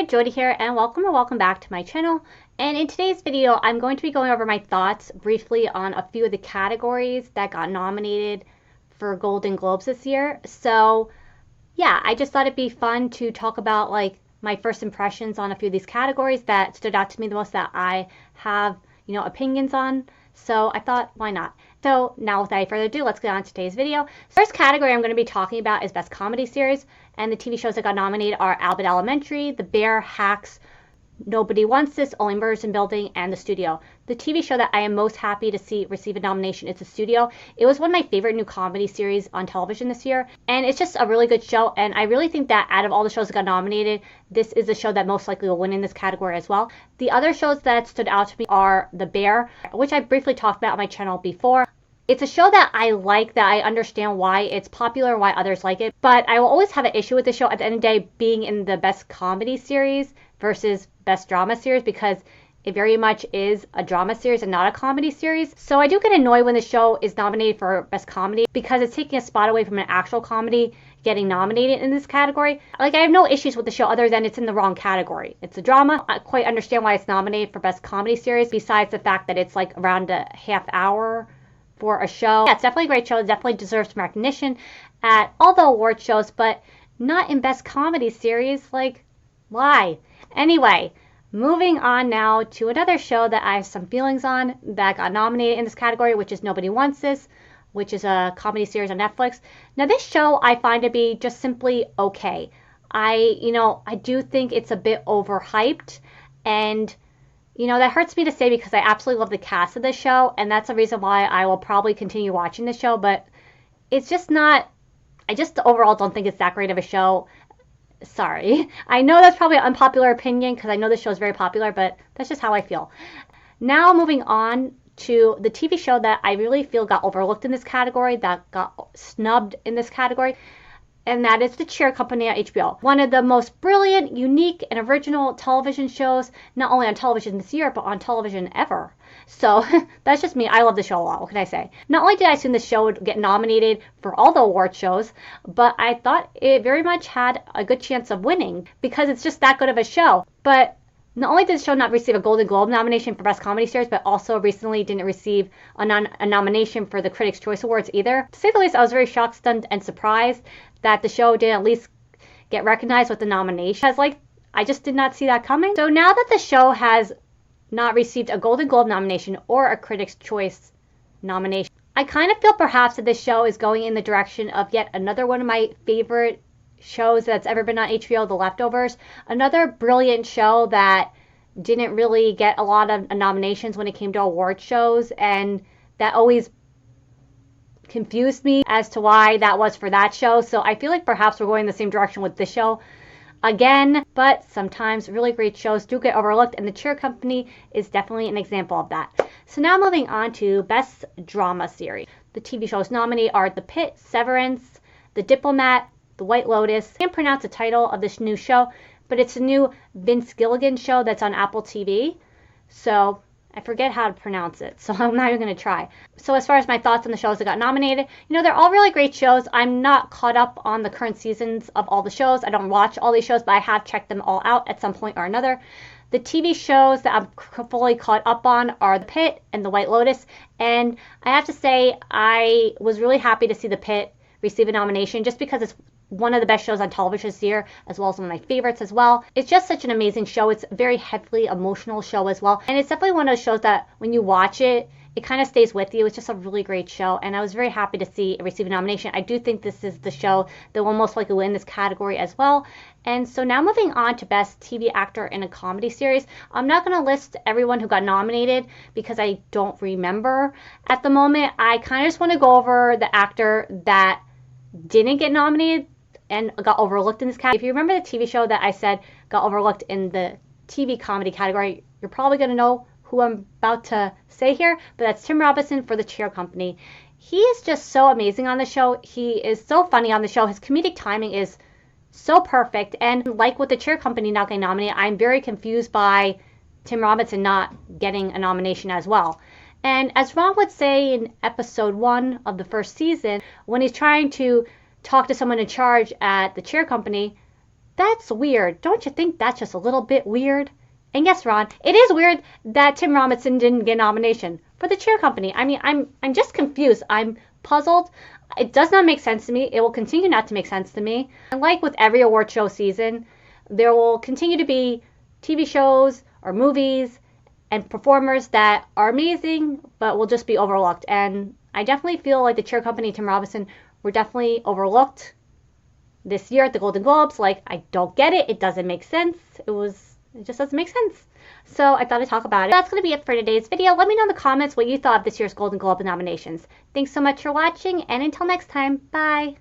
Jody here, and welcome back to my channel. And in today's video, I'm going to be going over my thoughts briefly on a few of the categories that got nominated for Golden Globes this year. So yeah, I just thought it'd be fun to talk about like my first impressions on a few of these categories that stood out to me the most, that I have, opinions on. So I thought, why not? So now without further ado, let's get on to today's video. First category I'm going to be talking about is Best Comedy Series, and the TV shows that got nominated are Albert Elementary, The Bear, Hacks, Nobody Wants This, Only Murders in Building, and The Studio. The TV show that I am most happy to see receive a nomination is The Studio. It was one of my favorite new comedy series on television this year, and it's just a really good show, and I really think that out of all the shows that got nominated, this is the show that most likely will win in this category as well. The other shows that stood out to me are The Bear, which I briefly talked about on my channel before. It's a show that I like, that I understand why it's popular, why others like it, but I will always have an issue with the show at the end of the day being in the Best Comedy Series versus Best Drama Series, because it very much is a drama series and not a comedy series. So I do get annoyed when the show is nominated for Best Comedy because it's taking a spot away from an actual comedy getting nominated in this category. Like, I have no issues with the show other than it's in the wrong category. It's a drama. I quite understand why it's nominated for Best Comedy Series, besides the fact that it's like around a half hour for a show. Yeah, it's definitely a great show. It definitely deserves some recognition at all the award shows, but not in Best Comedy Series. Like, why? Anyway, moving on now to another show that I have some feelings on that got nominated in this category, which is Nobody Wants This, which is a comedy series on Netflix. Now, this show I find to be just simply okay. I do think it's a bit overhyped, and that hurts me to say because I absolutely love the cast of this show, and that's the reason why I will probably continue watching this show, but it's just not, I just overall don't think it's that great of a show. Sorry. I know that's probably an unpopular opinion because I know this show is very popular, but that's just how I feel. Now moving on to the TV show that I really feel got overlooked in this category, that got snubbed in this category, and that is The Cheer Company on HBO. One of the most brilliant, unique, and original television shows, not only on television this year, but on television ever. So that's just me. I love the show a lot. What can I say? Not only did I assume the show would get nominated for all the award shows, but I thought it very much had a good chance of winning because it's just that good of a show. But not only did the show not receive a Golden Globe nomination for Best Comedy Series, but also recently didn't receive a nomination for the Critics' Choice Awards either. To say the least, I was very shocked, stunned, and surprised that the show did at least get recognized with the nomination. I just did not see that coming. So now that the show has not received a Golden Globe nomination or a Critics' Choice nomination, I kind of feel perhaps that this show is going in the direction of yet another one of my favorite shows that's ever been on HBO, The Leftovers. Another brilliant show that didn't really get a lot of nominations when it came to award shows, and that always confused me as to why that was for that show. So I feel like perhaps we're going the same direction with this show again, but sometimes really great shows do get overlooked, and The Cheer Company is definitely an example of that. So now moving on to Best Drama Series. The TV shows nominated are The Pitt, Severance, The Diplomat, The White Lotus. I can't pronounce the title of this new show, but it's a new Vince Gilligan show that's on Apple TV. So I forget how to pronounce it, so I'm not even going to try. So as far as my thoughts on the shows that got nominated, they're all really great shows. I'm not caught up on the current seasons of all the shows. I don't watch all these shows, but I have checked them all out at some point or another. The TV shows that I'm fully caught up on are The Pitt and The White Lotus, and I have to say I was really happy to see The Pitt receive a nomination just because it's one of the best shows on television this year, as well as one of my favorites as well. It's just such an amazing show. It's a very heavily emotional show as well. And it's definitely one of those shows that when you watch it, it kind of stays with you. It's just a really great show. And I was very happy to see it receive a nomination. I do think this is the show that will most likely win this category as well. And so now moving on to Best TV Actor in a Comedy Series. I'm not going to list everyone who got nominated because I don't remember at the moment. I kind of just want to go over the actor that didn't get nominated and got overlooked in this category. If you remember the TV show that I said got overlooked in the TV comedy category, you're probably going to know who I'm about to say here, but that's Tim Robinson for The Cheer Company. He is just so amazing on the show. He is so funny on the show. His comedic timing is so perfect, and like with The Cheer Company not getting nominated, I'm very confused by Tim Robinson not getting a nomination as well. And as Ron would say in episode 1 of the first season, when he's trying to talk to someone in charge at The Cheer Company, That's weird. Don't you think that's just a little bit weird? And yes, Ron, it is weird that Tim Robinson didn't get a nomination for the Cheer Company. I mean, I'm just confused. I'm puzzled. It does not make sense to me. It will continue not to make sense to me. And like with every award show season, there will continue to be TV shows or movies and performers that are amazing but will just be overlooked. And I definitely feel like the Cheer Company, Tim Robinson, were definitely overlooked this year at the Golden Globes. Like, I don't get it. It doesn't make sense. It just doesn't make sense. So I thought I'd talk about it. That's going to be it for today's video. Let me know in the comments what you thought of this year's Golden Globe nominations. Thanks so much for watching, and until next time, bye.